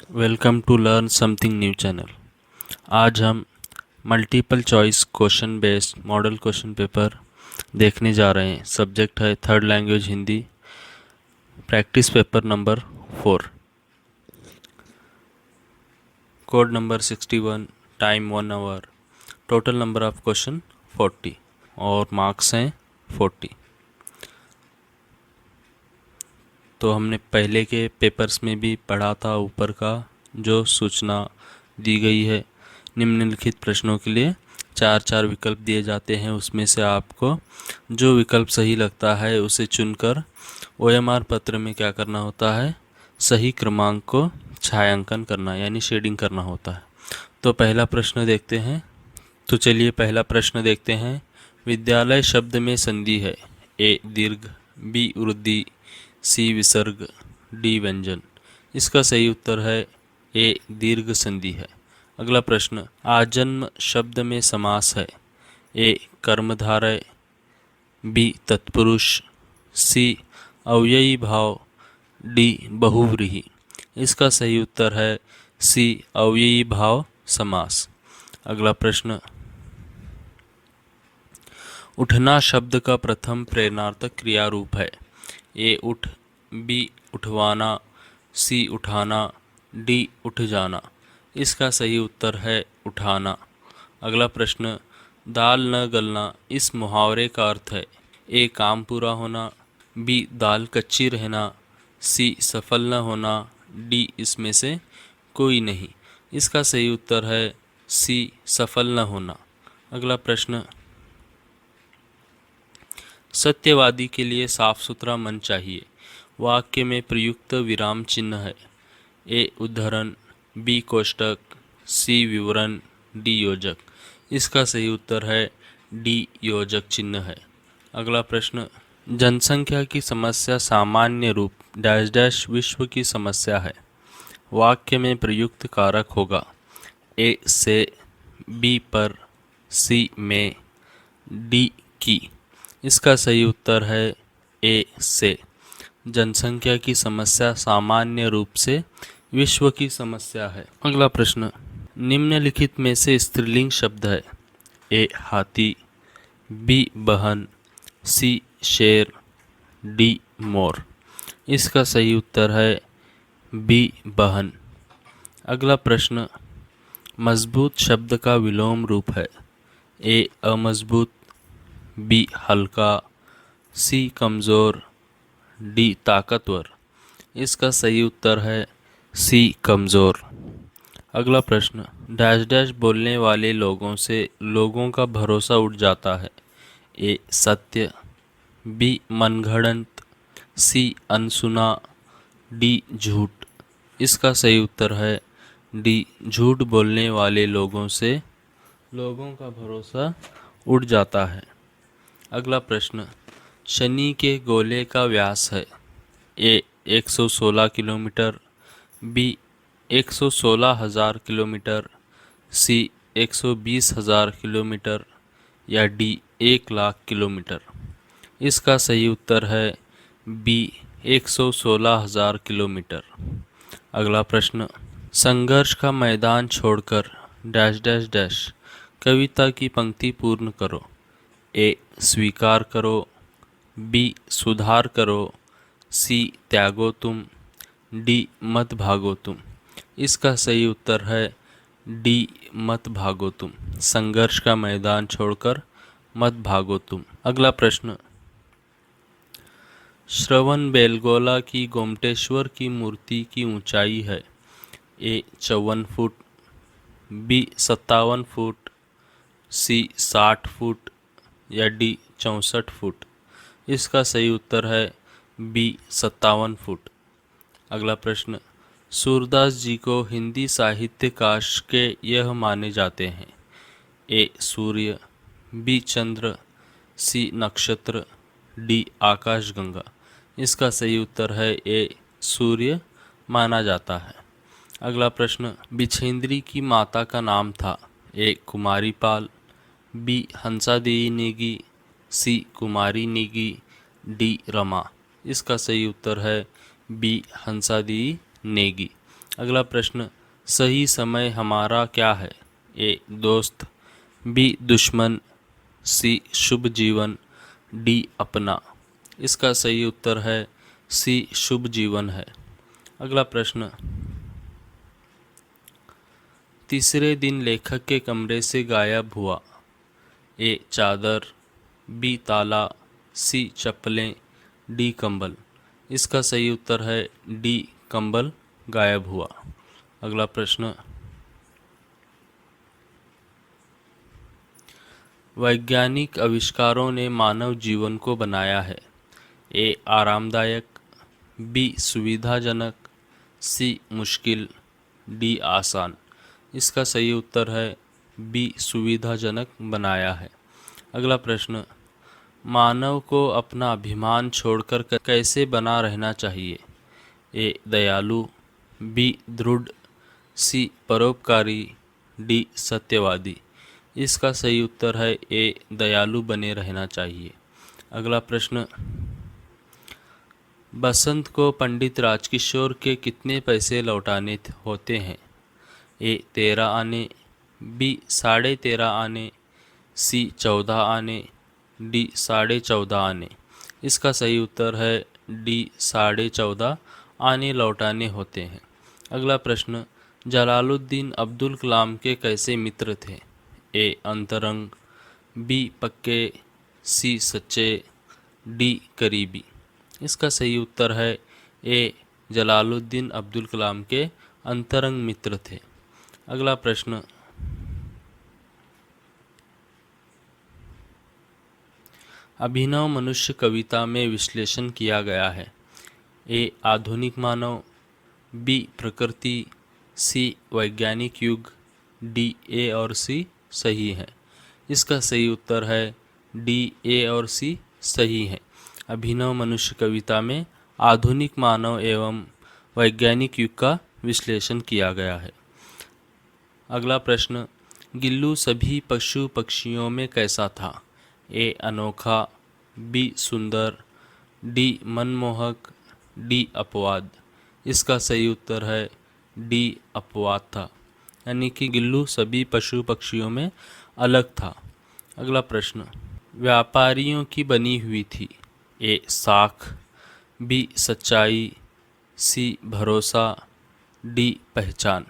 Welcome to learn something new channel. आज हम multiple choice question based model question paper देखने जा रहे हैं। सब्जेक्ट है third language Hindi, practice paper number 4, code number 61, time 1 hour, total number of question 40 और marks हैं 40। तो हमने पहले के पेपर्स में भी पढ़ा था ऊपर का जो सूचना दी गई है। निम्नलिखित प्रश्नों के लिए चार चार विकल्प दिए जाते हैं, उसमें से आपको जो विकल्प सही लगता है उसे चुनकर OMR पत्र में क्या करना होता है, सही क्रमांक को छायांकन करना यानी शेडिंग करना होता है। तो पहला प्रश्न देखते हैं। तो चलिए पहला प्रश्न देखते हैं। विद्यालय शब्द में संधि है, ए दीर्घ, बी वृद्धि, सी विसर्ग, डी व्यंजन। इसका सही उत्तर है ए दीर्घ संधि है। अगला प्रश्न, आजन्म शब्द में समास है, ए कर्मधारय, बी तत्पुरुष, सी अव्ययी भाव, डी बहुव्रीहि। इसका सही उत्तर है सी अव्ययी भाव समास। अगला प्रश्न, उठना शब्द का प्रथम प्रेरणार्थक क्रिया रूप है, ए उठ, बी उठवाना, सी उठाना, डी उठ जाना। इसका सही उत्तर है उठाना। अगला प्रश्न, दाल न गलना इस मुहावरे का अर्थ है, ए काम पूरा होना, बी दाल कच्ची रहना, सी सफल न होना, डी इसमें से कोई नहीं। इसका सही उत्तर है सी सफल न होना। अगला प्रश्न, सत्यवादी के लिए साफ सुथरा मन चाहिए, वाक्य में प्रयुक्त विराम चिन्ह है, ए उद्धरण, बी कोष्टक, सी विवरण, डी योजक। इसका सही उत्तर है डी योजक चिन्ह है। अगला प्रश्न, जनसंख्या की समस्या सामान्य रूप डैश डैश विश्व की समस्या है, वाक्य में प्रयुक्त कारक होगा, ए से, बी पर, सी में, डी की। इसका सही उत्तर है ए से। जनसंख्या की समस्या सामान्य रूप से विश्व की समस्या है। अगला प्रश्न, निम्नलिखित में से स्त्रीलिंग शब्द है, ए हाथी, बी बहन, सी शेर, डी मोर। इसका सही उत्तर है बी बहन। अगला प्रश्न, मजबूत शब्द का विलोम रूप है, ए अमजबूत, बी हल्का, सी कमज़ोर, डी ताकतवर। इसका सही उत्तर है सी कमज़ोर। अगला प्रश्न, डैश डैश बोलने वाले लोगों से लोगों का भरोसा उठ जाता है, ए सत्य, बी मनगढ़ंत, सी अनसुना, डी झूठ। इसका सही उत्तर है डी झूठ बोलने वाले लोगों से लोगों का भरोसा उठ जाता है। अगला प्रश्न, शनि के गोले का व्यास है, ए 116 किलोमीटर, बी 116,000 किलोमीटर, सी 120,000 किलोमीटर या डी 1,00,000 किलोमीटर। इसका सही उत्तर है बी 116,000 किलोमीटर। अगला प्रश्न, संघर्ष का मैदान छोड़कर डैश डैश डैश कविता की पंक्ति पूर्ण करो, ए स्वीकार करो, बी सुधार करो, सी त्यागो तुम, डी मत भागो तुम। इसका सही उत्तर है डी मत भागो तुम। संघर्ष का मैदान छोड़कर मत भागो तुम। अगला प्रश्न, श्रवण बेलगोला की गोमटेश्वर की मूर्ति की ऊंचाई है, ए 54 फुट, बी 57 फुट, सी 60 फुट या डी 64 फुट। इसका सही उत्तर है बी 57 फुट। अगला प्रश्न, सूरदास जी को हिंदी साहित्य काश के यह माने जाते हैं, ए सूर्य, बी चंद्र, सी नक्षत्र, डी आकाशगंगा। इसका सही उत्तर है ए सूर्य माना जाता है। अगला प्रश्न, बिछेंद्री की माता का नाम था, ए कुमारी पाल, बी हंसादेवी नेगी, सी कुमारी नेगी, डी रमा। इसका सही उत्तर है बी हंसादेवी नेगी। अगला प्रश्न, सही समय हमारा क्या है? ए दोस्त, बी दुश्मन, सी शुभ जीवन, डी अपना। इसका सही उत्तर है सी शुभ जीवन है। अगला प्रश्न, तीसरे दिन लेखक के कमरे से गायब हुआ। ए चादर, बी ताला, सी चप्पलें, डी कंबल। इसका सही उत्तर है डी कंबल गायब हुआ। अगला प्रश्न, वैज्ञानिक आविष्कारों ने मानव जीवन को बनाया है। ए आरामदायक, बी सुविधाजनक, सी मुश्किल, डी आसान। इसका सही उत्तर है बी सुविधाजनक बनाया है। अगला प्रश्न, मानव को अपना अभिमान छोड़कर कैसे बना रहना चाहिए? ए दयालु, बी दृढ़, सी परोपकारी, डी सत्यवादी। इसका सही उत्तर है ए दयालु बने रहना चाहिए। अगला प्रश्न, बसंत को पंडित राजकिशोर के कितने पैसे लौटाने होते हैं? ए 13 आने, बी 13.5 आने, सी 14 आने, डी 14.5 आने। इसका सही उत्तर है डी 14.5 आने लौटाने होते हैं। अगला प्रश्न, जलालुद्दीन अब्दुल कलाम के कैसे मित्र थे? ए अंतरंग, बी पक्के, सी सच्चे, डी करीबी। इसका सही उत्तर है ए जलालुद्दीन अब्दुल कलाम के अंतरंग मित्र थे। अगला प्रश्न, अभिनव मनुष्य कविता में विश्लेषण किया गया है। ए आधुनिक मानव, बी प्रकृति, सी वैज्ञानिक युग, डी ए और सी सही है। इसका सही उत्तर है डी ए और सी सही है। अभिनव मनुष्य कविता में आधुनिक मानव एवं वैज्ञानिक युग का विश्लेषण किया गया है। अगला प्रश्न, गिल्लू सभी पशु पक्षियों में कैसा था? ए अनोखा, बी सुंदर, डी मनमोहक, डी अपवाद। इसका सही उत्तर है डी अपवाद था, यानी कि गिल्लू सभी पशु पक्षियों में अलग था। अगला प्रश्न, व्यापारियों की बनी हुई थी। ए साख, बी सच्चाई, सी भरोसा, डी पहचान।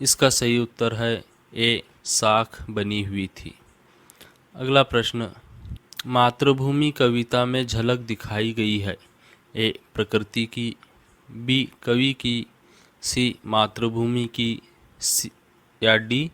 इसका सही उत्तर है ए साख बनी हुई थी। अगला प्रश्न, मातृभूमि कविता में झलक दिखाई गई है। ए प्रकृति की, बी कवि की, सी मातृभूमि की, सी या डी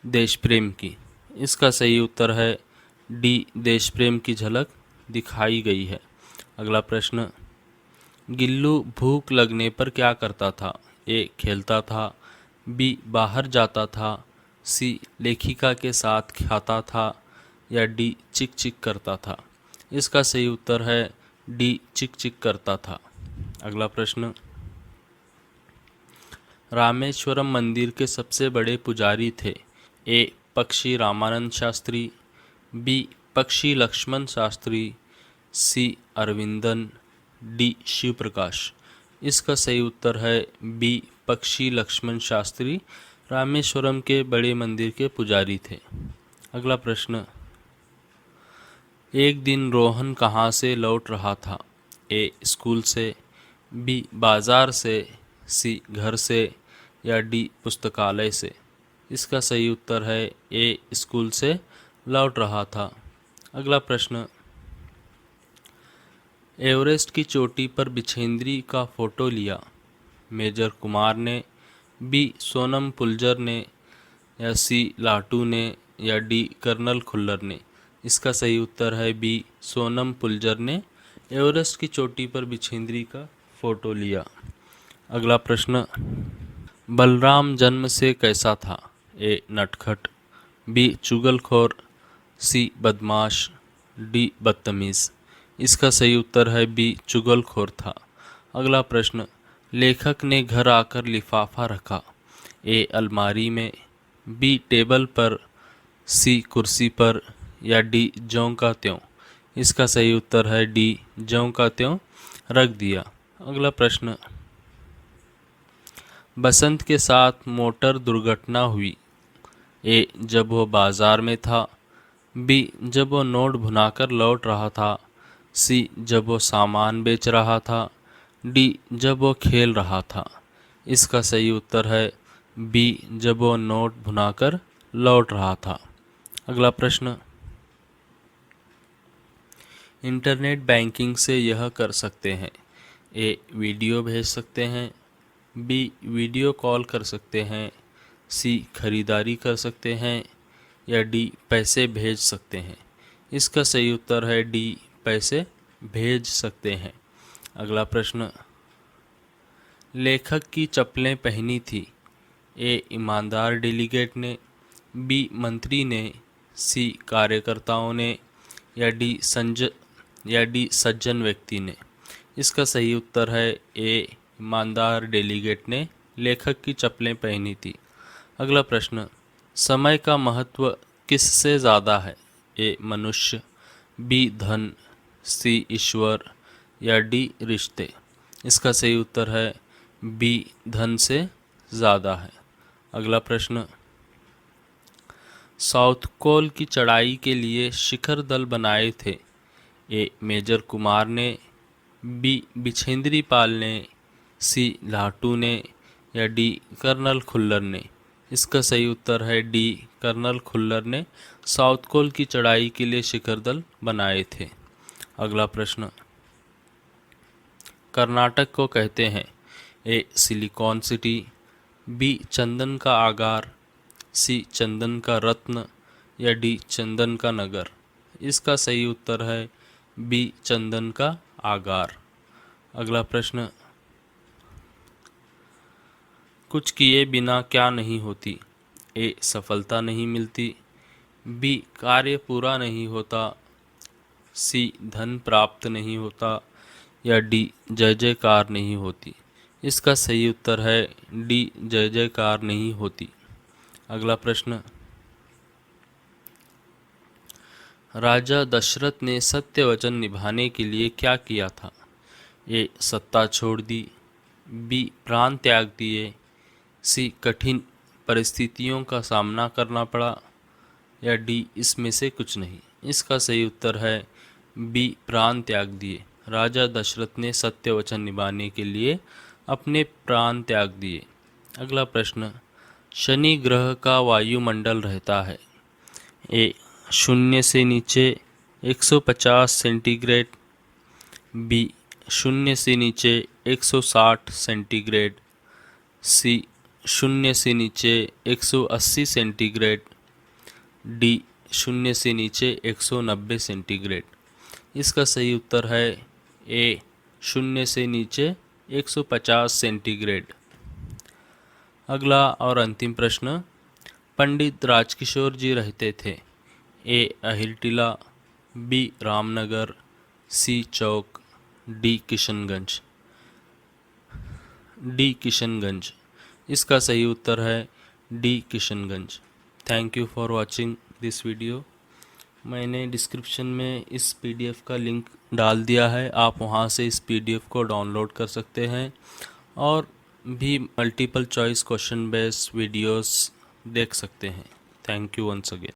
देश प्रेम की। इसका सही उत्तर है डी देश प्रेम की झलक दिखाई गई है। अगला प्रश्न, गिल्लू भूख लगने पर क्या करता था? ए खेलता था, बी बाहर जाता था, सी लेखिका के साथ खाता था, या डी चिक चिक करता था। इसका सही उत्तर है डी चिक चिक करता था। अगला प्रश्न, रामेश्वरम मंदिर के सबसे बड़े पुजारी थे। ए पक्षी रामानंद शास्त्री, बी पक्षी लक्ष्मण शास्त्री, सी अरविंदन, डी शिव प्रकाश। इसका सही उत्तर है बी पक्षी लक्ष्मण शास्त्री रामेश्वरम के बड़े मंदिर के पुजारी थे। अगला प्रश्न, एक दिन रोहन कहाँ से लौट रहा था? ए स्कूल से, बी बाजार से, सी घर से, या डी पुस्तकालय से। इसका सही उत्तर है ए स्कूल से लौट रहा था। अगला प्रश्न, एवरेस्ट की चोटी पर बिछेंद्री का फोटो लिया। मेजर कुमार ने, बी सोनम पुलजर ने, या सी लाटू ने, या डी कर्नल खुल्लर ने। इसका सही उत्तर है बी सोनम पुलजर ने एवरेस्ट की चोटी पर बिछेंद्री का फोटो लिया। अगला प्रश्न, बलराम जन्म से कैसा था? ए नटखट, बी चुगलखोर, सी बदमाश, डी बदतमीज़। इसका सही उत्तर है बी चुगलखोर था। अगला प्रश्न, लेखक ने घर आकर लिफाफा रखा। ए अलमारी में, बी टेबल पर, सी कुर्सी पर, या डी ज्यों का त्यों। इसका सही उत्तर है डी ज्यों का त्यों रख दिया। अगला प्रश्न, बसंत के साथ मोटर दुर्घटना हुई। ए जब वो बाजार में था। बी जब वो नोट भुनाकर लौट रहा था। सी जब वो सामान बेच रहा था। डी जब वो खेल रहा था। इसका सही उत्तर है बी जब वो नोट भुनाकर लौट रहा था। अगला प्रश्न, इंटरनेट बैंकिंग से यह कर सकते हैं। ए वीडियो भेज सकते हैं। बी वीडियो कॉल कर सकते हैं। सी खरीदारी कर सकते हैं या डी पैसे भेज सकते हैं। इसका सही उत्तर है डी पैसे भेज सकते हैं। अगला प्रश्न, लेखक की चप्पलें पहनी थी। ए ईमानदार डेलीगेट ने। बी मंत्री ने। सी कार्यकर्ताओं ने या डी सज्जन व्यक्ति ने। इसका सही उत्तर है ए ईमानदार डेलीगेट ने लेखक की चप्पलें पहनी थी। अगला प्रश्न, समय का महत्व किससे ज़्यादा है। ए मनुष्य, बी धन, सी ईश्वर या डी रिश्ते। इसका सही उत्तर है बी धन से ज़्यादा है। अगला प्रश्न, साउथ कोल की चढ़ाई के लिए शिखर दल बनाए थे। ए मेजर कुमार ने। बी बिछेंद्री पाल ने। सी लाटू ने या डी कर्नल खुल्लर ने। इसका सही उत्तर है डी कर्नल खुल्लर ने साउथ कोल की चढ़ाई के लिए शिखर दल बनाए थे। अगला प्रश्न, कर्नाटक को कहते हैं। ए सिलिकॉन सिटी, बी चंदन का आगार, सी चंदन का रत्न या डी चंदन का नगर। इसका सही उत्तर है बी चंदन का आगार। अगला प्रश्न, कुछ किए बिना क्या नहीं होती। ए सफलता नहीं मिलती। बी कार्य पूरा नहीं होता। सी धन प्राप्त नहीं होता या डी जय जयकार नहीं होती। इसका सही उत्तर है डी जय जयकार नहीं होती। अगला प्रश्न, राजा दशरथ ने सत्य वचन निभाने के लिए क्या किया था। ए सत्ता छोड़ दी। बी प्राण त्याग दिए। सी कठिन परिस्थितियों का सामना करना पड़ा या डी इसमें से कुछ नहीं। इसका सही उत्तर है बी प्राण त्याग दिए। राजा दशरथ ने सत्य वचन निभाने के लिए अपने प्राण त्याग दिए। अगला प्रश्न, शनि ग्रह का वायुमंडल रहता है। ए 0 से नीचे 150 सेंटीग्रेड, बी 0 से नीचे 160 सेंटीग्रेड, सी 0 से नीचे 180 सेंटीग्रेड, डी 0 से नीचे 190 सेंटीग्रेड। इसका सही उत्तर है ए 0 से नीचे 150 सेंटीग्रेड। अगला और अंतिम प्रश्न, पंडित राजकिशोर जी रहते थे। ए अहिलटिला, बी रामनगर, सी चौक, डी किशनगंज। इसका सही उत्तर है D Kishanganj. Thank you for watching this video. मैंने डिस्क्रिप्शन में इस पीडीएफ का लिंक डाल दिया है, आप वहां से इस पीडीएफ को डाउनलोड कर सकते हैं और भी multiple choice question based videos देख सकते हैं। Thank you once again.